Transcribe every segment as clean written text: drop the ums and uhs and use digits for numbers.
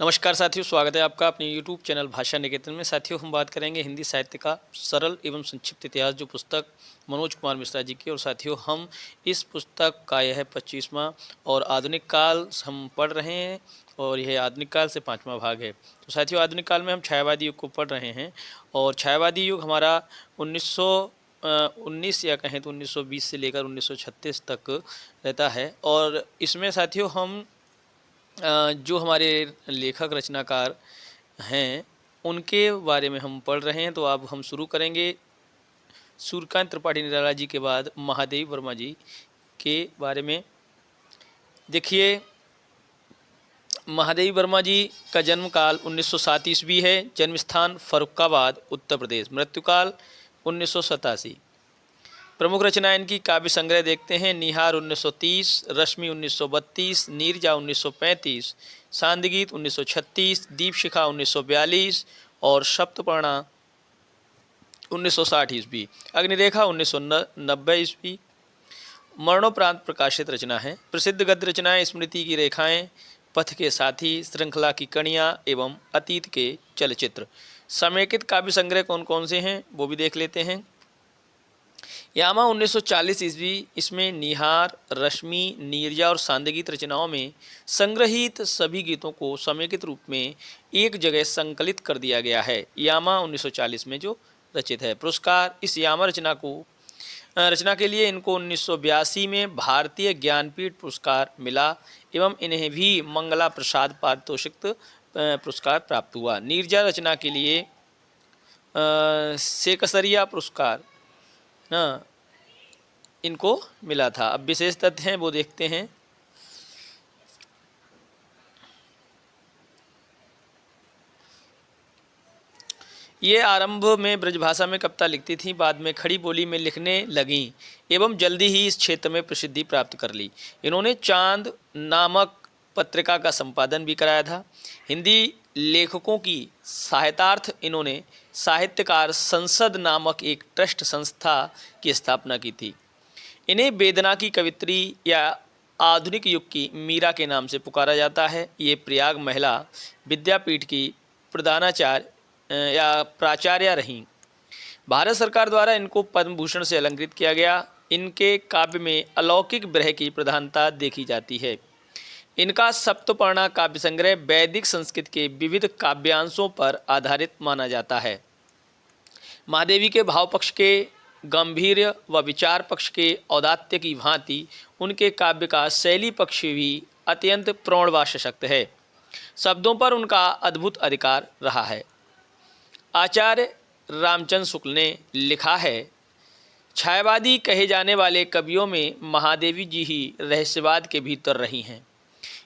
नमस्कार साथियों, स्वागत है आपका अपने YouTube चैनल भाषा निकेतन में। साथियों, हम बात करेंगे हिंदी साहित्य का सरल एवं संक्षिप्त इतिहास, जो पुस्तक मनोज कुमार मिश्रा जी की। और साथियों, हम इस पुस्तक का यह 25वां और आधुनिक काल हम पढ़ रहे हैं, और यह आधुनिक काल से 5वां भाग है। तो साथियों, आधुनिक काल में हम छायावादी युग को पढ़ रहे हैं, और छायावादी युग हमारा 1919 या कहें तो 1920 से लेकर 1936 तक रहता है। और इसमें साथियों हम जो हमारे लेखक रचनाकार हैं उनके बारे में हम पढ़ रहे हैं। तो अब हम शुरू करेंगे सूर्यकांत त्रिपाठी निराला जी के बाद महादेवी वर्मा जी के बारे में। देखिए, महादेवी वर्मा जी का जन्म काल 1907 ईस्वी है। जन्म स्थान फर्रुखाबाद उत्तर प्रदेश। मृत्युकाल 1987। प्रमुख रचनाएं इनकी काव्य संग्रह देखते हैं। निहार 1930, रश्मि 1932, नीरजा 1935, सांदगीत 1936, दीपशिखा 1942 और सप्तपर्णा 1960 ईस्वी। अग्निरेखा 1990 ईस्वी। मरणोपरांत प्रकाशित रचना है। प्रसिद्ध गद्य रचनाएं स्मृति की रेखाएं, पथ के साथी, श्रृंखला की कणियां एवं अतीत के चलचित्र। समेकित काव्य संग्रह कौन कौन से हैं वो भी देख लेते हैं। यामा 1940 ईस्वी, इसमें निहार, रश्मि, नीरजा और सांदगीत रचनाओं में संग्रहित सभी गीतों को समेकित रूप में एक जगह संकलित कर दिया गया है। यामा 1940 में जो रचित है। पुरस्कार, इस यामा रचना के लिए इनको 1982 में भारतीय ज्ञानपीठ पुरस्कार मिला एवं इन्हें भी मंगला प्रसाद पारितोषिक पुरस्कार प्राप्त हुआ। नीरजा रचना के लिए सेकसरिया पुरस्कार इनको मिला था। अब विशेष तथ्य हैं वो देखते हैं। ये आरंभ में ब्रजभाषा में कविता लिखती थीं, बाद में खड़ी बोली में लिखने लगीं एवं जल्दी ही इस क्षेत्र में प्रसिद्धि प्राप्त कर ली। इन्होंने चांद नामक पत्रिका का संपादन भी कराया था। हिंदी लेखकों की सहायतार्थ इन्होंने साहित्यकार संसद नामक एक ट्रस्ट संस्था की स्थापना की थी। इन्हें वेदना की कवित्री या आधुनिक युग की मीरा के नाम से पुकारा जाता है। ये प्रयाग महिला विद्यापीठ की प्रधानाचार्य या प्राचार्य रहीं। भारत सरकार द्वारा इनको पद्म भूषण से अलंकृत किया गया। इनके काव्य में अलौकिक विरह की प्रधानता देखी जाती है। इनका सप्तपर्णा काव्य संग्रह वैदिक संस्कृत के विविध काव्यांशों पर आधारित माना जाता है। महादेवी के भाव पक्ष के गंभीर्य व विचार पक्ष के औदात्य की भांति उनके काव्य का शैली पक्ष भी अत्यंत प्रौढ़ व सशक्त है। शब्दों पर उनका अद्भुत अधिकार रहा है। आचार्य रामचंद्र शुक्ल ने लिखा है, छायावादी कहे जाने वाले कवियों में महादेवी जी ही रहस्यवाद के भीतर रही हैं।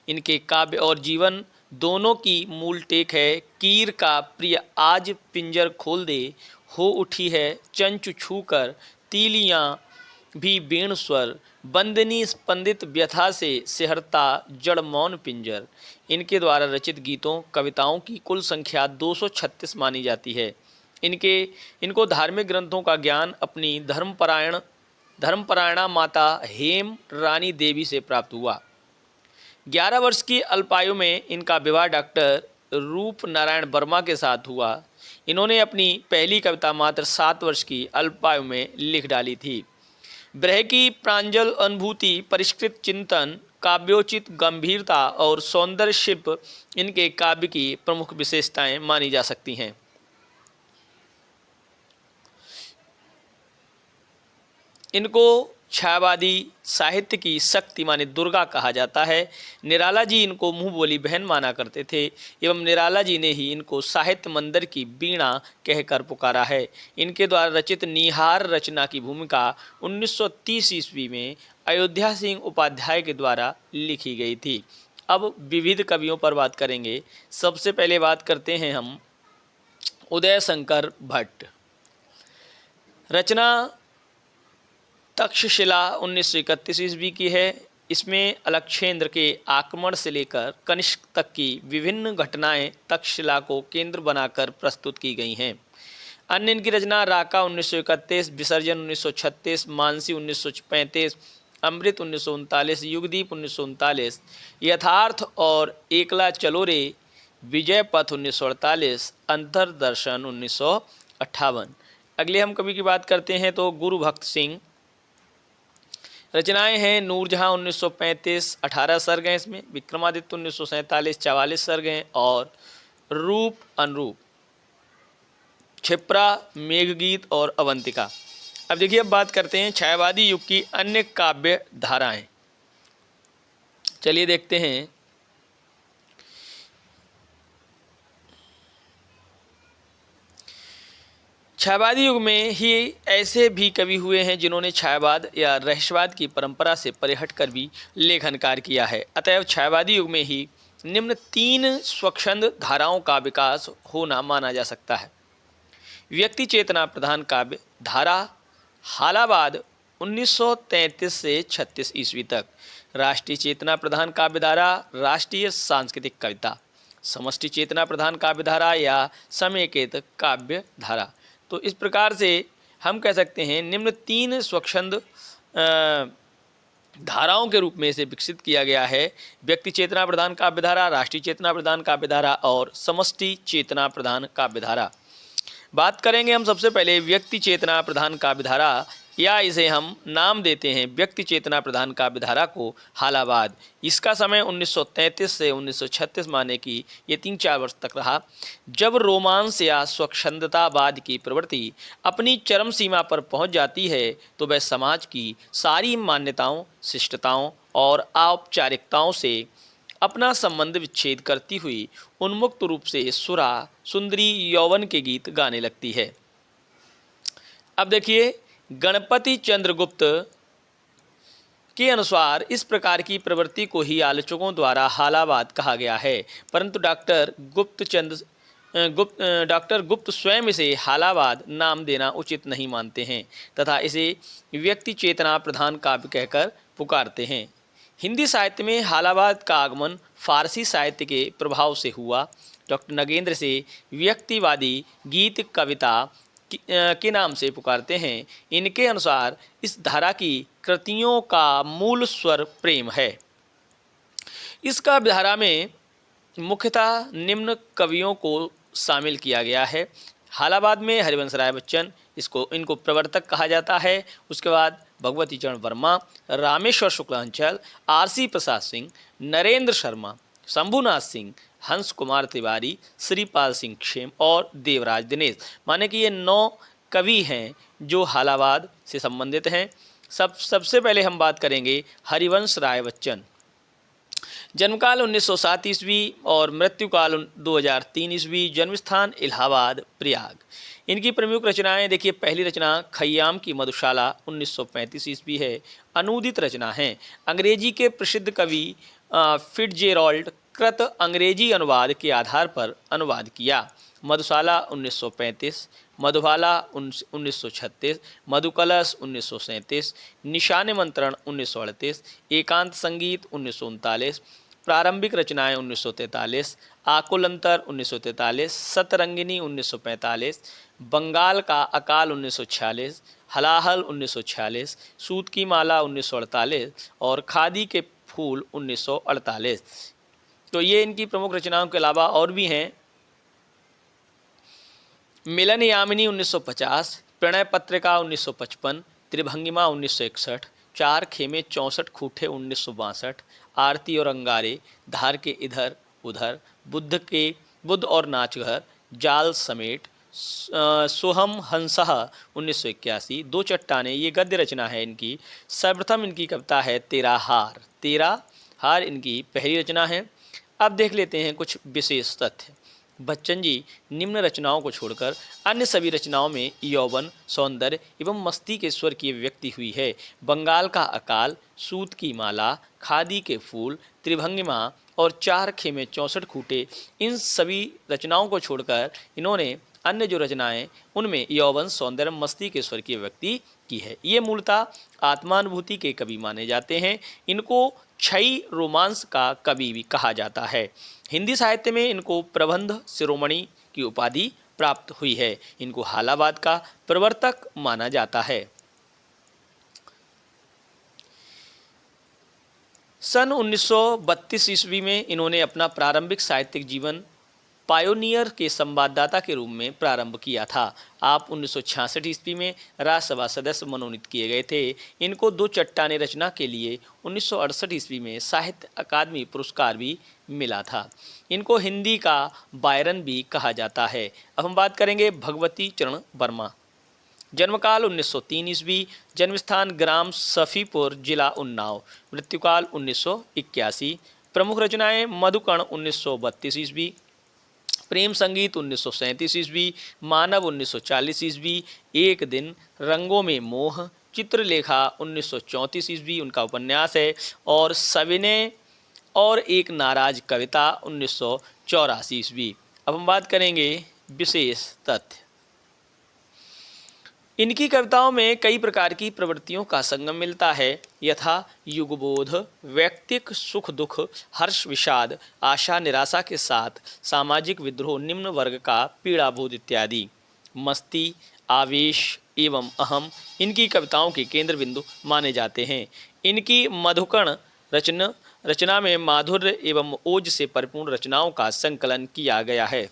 इनके काव्य और जीवन दोनों की मूल टेक है। कीर का प्रिय आज पिंजर खोल दे, हो उठी है चंच छू कर तीलियाँ भी बीण स्वर, बंदनी स्पंदित व्यथा से सिहरता जड़ मौन पिंजर। इनके द्वारा रचित गीतों कविताओं की कुल संख्या 236 मानी जाती है। इनको धार्मिक ग्रंथों का ज्ञान अपनी धर्मपरायणा माता हेम रानी देवी से प्राप्त हुआ। 11 वर्ष की अल्पायु में इनका विवाह डॉक्टर रूप नारायण वर्मा के साथ हुआ। इन्होंने अपनी पहली कविता मात्र 7 वर्ष की अल्पायु में लिख डाली थी। विरह की प्रांजल अनुभूति, परिष्कृत चिंतन, काव्योचित गंभीरता और सौंदर्य शिल्प इनके काव्य की प्रमुख विशेषताएं मानी जा सकती हैं। इनको छायावादी साहित्य की शक्ति माने दुर्गा कहा जाता है। निराला जी इनको मुँह बोली बहन माना करते थे एवं निराला जी ने ही इनको साहित्य मंदिर की वीणा कहकर पुकारा है। इनके द्वारा रचित निहार रचना की भूमिका 1930 ईस्वी में अयोध्या सिंह उपाध्याय के द्वारा लिखी गई थी। अब विविध कवियों पर बात करेंगे। सबसे पहले बात करते हैं हम उदय शंकर भट्ट। रचना तक्षशिला 1931 ईस्वी की है। इसमें अलक्षेंद्र के आक्रमण से लेकर कनिष्क तक की विभिन्न घटनाएं तक्षशिला को केंद्र बनाकर प्रस्तुत की गई हैं। अन्य इनकी रचना राका 1931, विसर्जन 1936, मानसी 1935, अमृत 1939, युगदीप 1939, यथार्थ और एकला चलो रे विजय पथ 1948, अंतरदर्शन 1958। अगले हम कवि की बात करते हैं तो गुरु भक्त सिंह। रचनाएं हैं नूरजहां 1935, 18 सर्ग हैं इसमें। विक्रमादित्य 1947, 44 सर्ग हैं। और रूप अनुरूप, क्षिप्रा, मेघगीत और अवंतिका। अब देखिए, अब बात करते हैं छायावादी युग की अन्य काव्य धाराएं। चलिए देखते हैं। छायावादी युग में ही ऐसे भी कवि हुए हैं जिन्होंने छायावाद या रहस्यवाद की परंपरा से परे हटकर भी लेखन कार्य किया है। अतएव छायावादी युग में ही निम्न 3 स्वच्छंद धाराओं का विकास होना माना जा सकता है। व्यक्ति चेतना प्रधान काव्य धारा हालावाद 1933 से 36 ईस्वी तक। राष्ट्रीय चेतना प्रधान काव्य धारा राष्ट्रीय सांस्कृतिक कविता। समष्टि चेतना प्रधान काव्य धारा या समेकित काव्य धारा। तो इस प्रकार से हम कह सकते हैं निम्न 3 स्वच्छंद धाराओं के रूप में इसे विकसित किया गया है। व्यक्ति चेतना प्रधान काव्य धारा, राष्ट्रीय चेतना प्रधान काव्य धारा और समष्टि चेतना प्रधान काव्य धारा। बात करेंगे हम सबसे पहले व्यक्ति चेतना प्रधान काव्यधारा, या इसे हम नाम देते हैं व्यक्ति चेतना प्रधान काव्यधारा को हालावाद। इसका समय 1933 से 1936 माने कि ये 3-4 वर्ष तक रहा, जब रोमांस या स्वच्छंदतावाद की प्रवृत्ति अपनी चरम सीमा पर पहुंच जाती है तो वह समाज की सारी मान्यताओं, शिष्टताओं और औपचारिकताओं से अपना संबंध विच्छेद करती हुई उन्मुक्त रूप से सुंदरी यौवन के गीत गाने लगती है। अब देखिए, गणपति चंद्रगुप्त के अनुसार इस प्रकार की प्रवृत्ति को ही आलोचकों द्वारा हालावाद कहा गया है, परंतु डॉक्टर गुप्त स्वयं इसे हालावाद नाम देना उचित नहीं मानते हैं तथा इसे व्यक्ति चेतना प्रधान काव्य कहकर पुकारते हैं। हिंदी साहित्य में हालावाद का आगमन फारसी साहित्य के प्रभाव से हुआ। डॉक्टर नगेंद्र से व्यक्तिवादी गीत कविता के नाम से पुकारते हैं। इनके अनुसार इस धारा की कृतियों का मूल स्वर प्रेम है। इस काव्य धारा में मुख्यतः निम्न कवियों को शामिल किया गया है। हालावाद में हरिवंश राय बच्चन, इनको प्रवर्तक कहा जाता है। उसके बाद भगवती चरण वर्मा, रामेश्वर शुक्लांचल, आरसी प्रसाद सिंह, नरेंद्र शर्मा, शंभुनाथ सिंह, हंस कुमार तिवारी, श्रीपाल सिंह क्षेम और देवराज दिनेश, माने कि ये 9 कवि हैं जो हालावाद से संबंधित हैं। सबसे पहले हम बात करेंगे हरिवंश राय बच्चन। जन्मकाल 1907 ईस्वी और मृत्युकाल 2003 ईस्वी। जन्मस्थान इलाहाबाद, प्रयाग। इनकी प्रमुख रचनाएं देखिए, पहली रचना खय्याम की मधुशाला 1935 ईस्वी है। अनूदित रचना है। अंग्रेजी के प्रसिद्ध कवि फिट्जेराल्ड कृत अंग्रेजी अनुवाद के आधार पर अनुवाद किया। मधुशाला 1935, मधुबाला 1936, मधुकलश 1937, निशान मंत्रण 1938, एकांत संगीत 1939, प्रारंभिक रचनाएं 1943, आकुलंतर 1943, सतरंगिनी 1945, बंगाल का अकाल 1946, हलाहल 1946, सूत की माला 1948 और खादी के फूल 1948। तो ये इनकी प्रमुख रचनाओं के अलावा और भी हैं। मिलन यामिनी 1950, प्रणय पत्रिका 1955, त्रिभंगिमा 1961, 4 खेमे 64 खूंटे 1962, आरती और अंगारे, धार के इधर उधर, बुद्ध और नाचघर, जाल समेट, सोहम हंसहा 1981, 2 चट्टाने, ये गद्य रचना है इनकी। सर्वप्रथम इनकी कविता है तेरा हार इनकी पहली रचना है। अब देख लेते हैं कुछ विशेष तथ्य। बच्चन जी निम्न रचनाओं को छोड़कर अन्य सभी रचनाओं में यौवन, सौंदर्य एवं मस्ती के स्वर की अभिव्यक्ति हुई है। बंगाल का अकाल, सूत की माला, खादी के फूल, त्रिभंगिमा और 4 खेमे 64 खूंटे, इन सभी रचनाओं को छोड़कर इन्होंने अन्य जो रचनाएं उनमें यौवन, सौंदर्य, मस्ती के स्वर की अभिव्यक्ति की है। ये मूलतः आत्मानुभूति के कवि माने जाते हैं। इनको क्षयी रोमांस का कवि भी कहा जाता है। हिंदी साहित्य में इनको प्रबंध शिरोमणि की उपाधि प्राप्त हुई है। इनको हालावाद का प्रवर्तक माना जाता है। सन 1932 ईस्वी में इन्होंने अपना प्रारंभिक साहित्यिक जीवन पायोनियर के संवाददाता के रूप में प्रारंभ किया था। आप 1966 ईस्वी में राज्यसभा सदस्य मनोनीत किए गए थे। इनको 2 चट्टानें रचना के लिए 1968 ईस्वी में साहित्य अकादमी पुरस्कार भी मिला था। इनको हिंदी का बायरन भी कहा जाता है। अब हम बात करेंगे भगवती चरण वर्मा। जन्मकाल 1903 ईस्वी, जन्मस्थान ग्राम सफ़ीपुर, जिला उन्नाव, मृत्युकाल 1981। प्रमुख रचनाएं मधुकण 1932 ईस्वी, प्रेम संगीत 1937 ईस्वी, मानव 1940 ईस्वी, एक दिन, रंगों में मोह, चित्रलेखा 1934 ईस्वी उनका उपन्यास है, और सविनय और एक नाराज कविता 1984 ईस्वी। अब हम बात करेंगे विशेष तथ्य। इनकी कविताओं में कई प्रकार की प्रवृत्तियों का संगम मिलता है, यथा युगबोध, व्यक्तिक सुख दुख, हर्ष विषाद, आशा निराशा के साथ सामाजिक विद्रोह, निम्न वर्ग का पीड़ाबोध इत्यादि। मस्ती, आवेश एवं अहम इनकी कविताओं के केंद्र बिंदु माने जाते हैं। इनकी मधुकण रचना में माधुर्य एवं ओज से परिपूर्ण रचनाओं का संकलन किया गया है।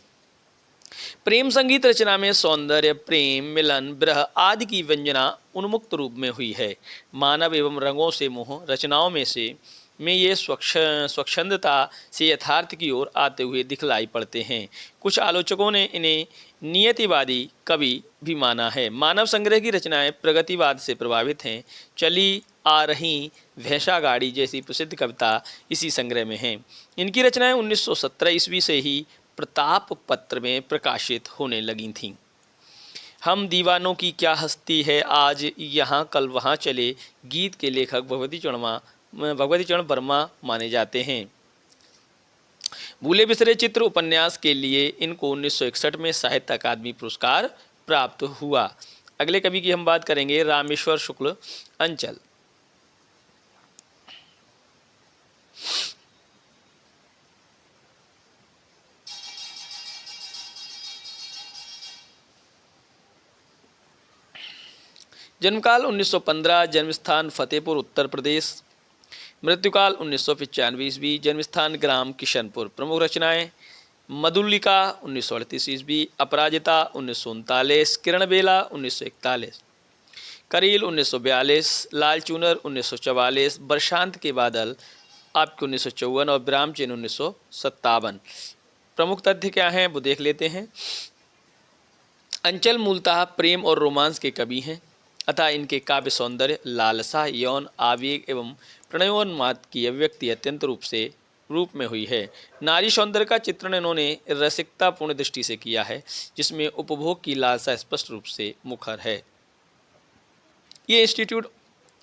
प्रेम संगीत रचना में सौंदर्य, प्रेम, मिलन, विरह आदि की व्यंजना उन्मुक्त रूप में हुई है। मानव एवं रंगों से मोह रचनाओं में ये स्वच्छंदता से यथार्थ की ओर आते हुए दिखलाई पड़ते हैं। कुछ आलोचकों ने इन्हें नियतिवादी कवि भी माना है। मानव संग्रह की रचनाएं प्रगतिवाद से प्रभावित हैं। चली आ रही भैंसा गाड़ी जैसी प्रसिद्ध कविता इसी संग्रह में हैं। इनकी रचनाएं 1917 ईस्वी से ही प्रताप पत्र में प्रकाशित होने लगी थीं। हम दीवानों की क्या हस्ती है, आज यहाँ कल वहाँ चले गीत के लेखक भगवती चरण वर्मा माने जाते हैं। भूले बिसरे चित्र उपन्यास के लिए इनको 1961 में साहित्य अकादमी पुरस्कार प्राप्त हुआ। अगले कवि की हम बात करेंगे रामेश्वर शुक्ल अंचल। जन्मकाल 1915, जन्मस्थान फतेहपुर उत्तर प्रदेश, मृत्युकाल 1995 ईस्वी, जन्मस्थान ग्राम किशनपुर। प्रमुख रचनाएं मधुलिका 1938 ईस्वी, अपराजिता 1939, किरणबेला 1941, करील 1942, लाल चूनर 1944, बरसांत के बादल आपके 1954 और विरामचिन्ह 1957। प्रमुख तथ्य क्या हैं वो देख लेते हैं। अंचल मूलतः प्रेम और रोमांस के कवि हैं, अतः इनके काव्य सौंदर्य, लालसा, यौन आवेग एवं प्रणयोन्माद की अभिव्यक्ति अत्यंत रूप में हुई है। नारी सौंदर्य का चित्रण इन्होंने रसिकतापूर्ण दृष्टि से किया है, जिसमें उपभोग की लालसा स्पष्ट रूप से मुखर है। ये institute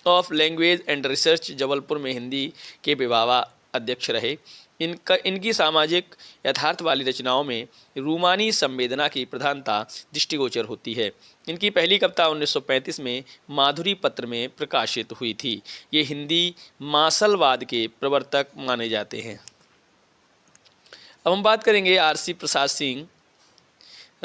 of language and research Jabalpur में हिंदी के विभागा अध्यक्ष रहे। इनकी सामाजिक यथार्थ वाली रचनाओं में रूमानी संवेदना की प्रधानता दृष्टिगोचर होती है। इनकी पहली कविता 1935 में माधुरी पत्र में प्रकाशित हुई थी। ये हिंदी मासलवाद के प्रवर्तक माने जाते हैं। अब हम बात करेंगे आरसी प्रसाद सिंह,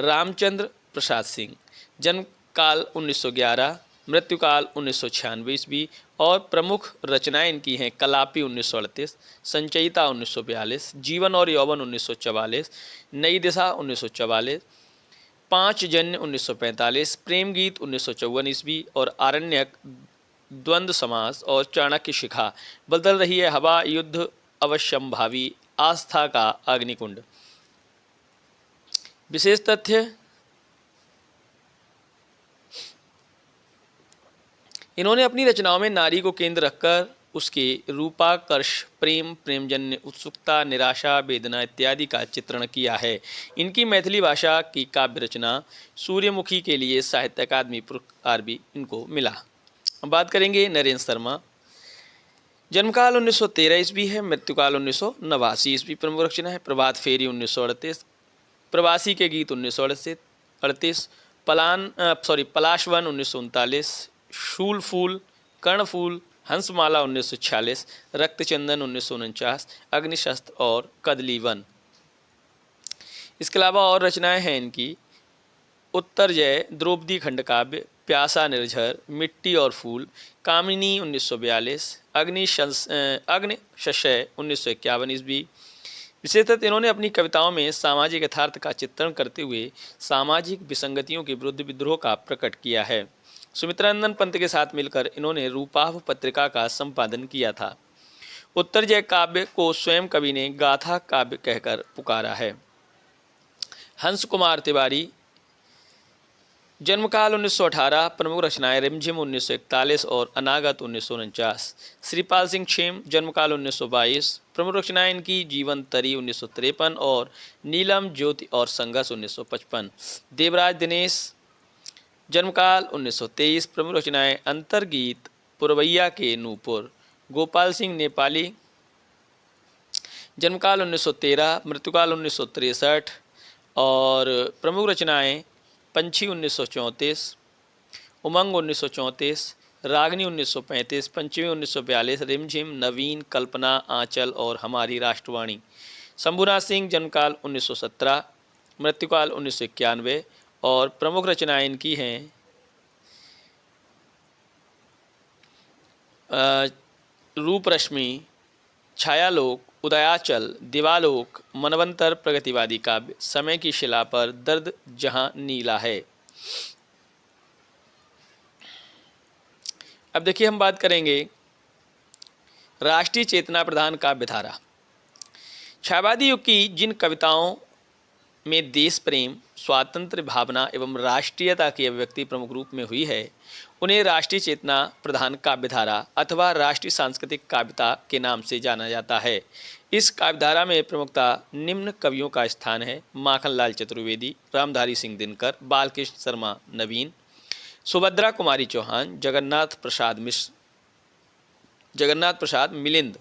रामचंद्र प्रसाद सिंह। जन्म काल 1911, मृत्युकाल 1996 ईस्वी, और प्रमुख रचनाएं इनकी हैं कलापी 1938, संचयिता 1942, जीवन और यौवन 1944, नई दिशा 1944, पांच जन्य 1945, प्रेम गीत 1954 ईस्वी, और आरण्यक, द्वंद्व समास और चाणक्य शिखा, बदल रही है हवा, युद्ध अवश्यंभावी, आस्था का अग्निकुंड। विशेष तथ्य, इन्होंने अपनी रचनाओं में नारी को केंद्र रखकर उसके रूपाकर्ष, प्रेम, प्रेमजन्य उत्सुकता, निराशा, वेदना इत्यादि का चित्रण किया है। इनकी मैथिली भाषा की काव्य रचना सूर्यमुखी के लिए साहित्य अकादमी पुरस्कार भी इनको मिला। अब बात करेंगे नरेंद्र शर्मा। जन्मकाल 1913 ईस्वी है, मृत्युकाल 1989 ईस्वी। प्रमुख रचना है प्रभात फेरी 1938, प्रवासी के गीत 1938, पलाशवन 1939, शूल फूल, कर्णफूल, हंसमाला 1946, रक्तचंदन 1949, अग्निशस्त्र और कदलीवन। इसके अलावा और रचनाएं हैं इनकी उत्तरजय, द्रौपदी खंड काव्य, प्यासा निर्झर, मिट्टी और फूल, कामिनी 1942, अग्निशय 1951 ईस्वी, विशेषतः इन्होंने अपनी कविताओं में सामाजिक यथार्थ का चित्रण करते हुए सामाजिक विसंगतियों के विरुद्ध विद्रोह का प्रकट किया है। सुमित्रानंद पंत के साथ मिलकर इन्होंने रूपाभ पत्रिका का संपादन किया था। उत्तरजय काव्य को स्वयं कवि ने गाथा काव्य कहकर पुकारा है। हंस कुमार तिवारी, जन्मकाल 1918, प्रमुख रचनाएं रिमझिम 1941 और अनागत 1949। श्रीपाल सिंह छेम, जन्मकाल 1922, प्रमुख रचनाएं इनकी जीवन तरी 1953 और नीलम ज्योति और संघर्ष 1955। देवराज दिनेश, जन्मकाल 1923, प्रमुख रचनाएं अंतर्गीत, पुरवैया के नूपुर। गोपाल सिंह नेपाली, जन्मकाल 1913, मृत्युकाल 1963 और प्रमुख रचनाएं पंछी 1934, उमंग 1934, रागनी 1935, पंचमी 1942, रिमझिम, नवीन, कल्पना, आंचल और हमारी राष्ट्रवाणी। शंभुनाथ सिंह, जन्मकाल 1917, मृत्युकाल 1991 और प्रमुख रचनाएं इनकी हैं रूप रश्मि, छायालोक, उदयाचल, दिवालोक, मनवंतर, प्रगतिवादी काव्य, समय की शिला पर, दर्द जहां नीला है। अब देखिए हम बात करेंगे राष्ट्रीय चेतना प्रधान काव्यधारा। छायावादी युग की जिन कविताओं में देश प्रेम, स्वातंत्र्य भावना एवं राष्ट्रीयता की अभिव्यक्ति प्रमुख रूप में हुई है, उन्हें राष्ट्रीय चेतना प्रधान काव्यधारा अथवा राष्ट्रीय सांस्कृतिक काव्यता के नाम से जाना जाता है। इस काव्यधारा में प्रमुखता निम्न कवियों का स्थान है: माखनलाल चतुर्वेदी, रामधारी सिंह दिनकर, बालकृष्ण शर्मा नवीन, सुभद्रा कुमारी चौहान, जगन्नाथ प्रसाद मिलिंद,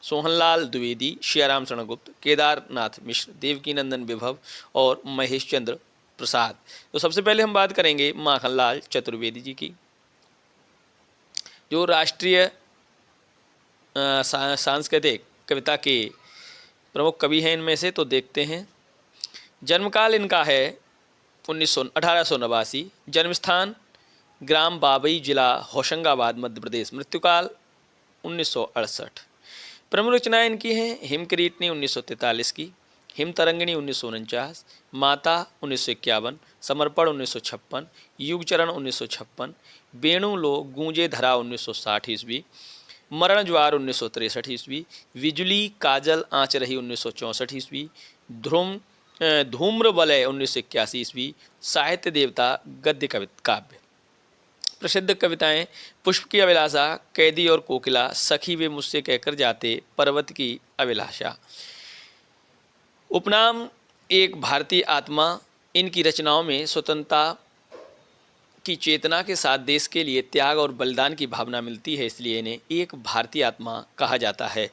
सोहनलाल द्विवेदी, शियाराम शरणगुप्त, केदारनाथ मिश्र, देवकीनंदन विभव और महेश चंद्र प्रसाद। तो सबसे पहले हम बात करेंगे माखनलाल चतुर्वेदी जी की, जो राष्ट्रीय सांस्कृतिक कविता के प्रमुख कवि हैं। इनमें से तो देखते हैं। जन्मकाल इनका है 1889, जन्मस्थान ग्राम बाबई, जिला होशंगाबाद, मध्य प्रदेश, मृत्युकाल 1968। प्रमुख रचनाएं इनकी हैं हिमकिरीटनी 1943 की, हिम तरंगिणी 1949, माता 1951, समर्पण 1956, युगचरण 1956, वेणु लो गूंजे धरा 1960 ईस्वी, मरण ज्वार 1963 ईस्वी, बिजुली काजल आँच रही 1964 ईस्वी, धूम्र वलय 1981 ईस्वी, साहित्य देवता गद्य काव्य। प्रसिद्ध कविताएं: पुष्प की अभिलाषा, कैदी और कोकिला, सखी वे मुझसे कहकर जाते, पर्वत की अभिलाषा। उपनाम एक भारतीय आत्मा। इनकी रचनाओं में स्वतंत्रता की चेतना के साथ देश के लिए त्याग और बलिदान की भावना मिलती है, इसलिए इन्हें एक भारतीय आत्मा कहा जाता है।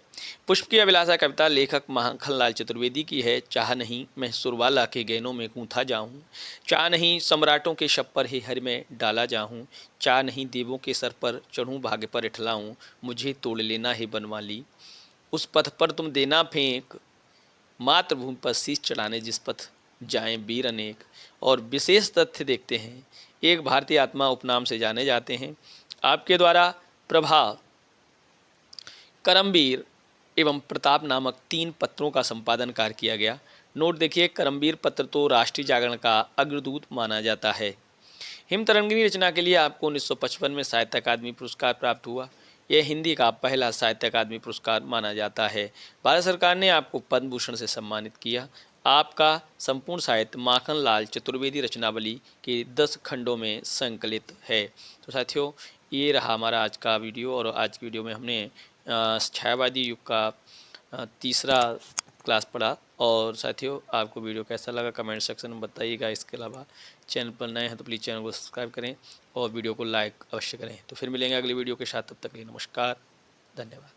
पुष्प की अभिलाषा कविता लेखक माखनलाल चतुर्वेदी की है। चाह नहीं मैं सुरवाला के गहनों में गूंथा जाऊं, चाह नहीं सम्राटों के शप पर ही हर में डाला जाऊं, चाह नहीं देवों के सर पर चढ़ूं भाग्य पर इठलाऊं, मुझे तोड़ लेना है बनवाली, उस पथ पर तुम देना फेंक, मातृभूमि पर शीश चढ़ाने जिस पथ जाएं वीर अनेक। और विशेष तथ्य देखते हैं, एक भारतीय आत्मा उपनाम से जाने जाते हैं। आपके द्वारा प्रभा, करमवीर एवं प्रताप नामक 3 पत्रों का संपादन कार्य किया गया। नोट देखिए, करमवीर पत्र तो राष्ट्रीय जागरण का अग्रदूत माना जाता है। हिम तरंगिणी रचना के लिए आपको 1955 में साहित्य अकादमी पुरस्कार प्राप्त हुआ। यह हिंदी का पहला साहित्य अकादमी पुरस्कार माना जाता है। भारत सरकार ने आपको पद्म भूषण से सम्मानित किया। आपका संपूर्ण साहित्य माखनलाल चतुर्वेदी रचनावली के 10 खंडों में संकलित है। तो साथियों, ये रहा हमारा आज का वीडियो, और आज की वीडियो में हमने छायावादी युग का तीसरा क्लास पढ़ा। और साथियों, आपको वीडियो कैसा लगा कमेंट सेक्शन में बताइएगा। इसके अलावा चैनल पर नए हैं तो प्लीज़ चैनल को सब्सक्राइब करें और वीडियो को लाइक अवश्य करें। तो फिर मिलेंगे अगली वीडियो के साथ, तब तक के लिए नमस्कार, धन्यवाद।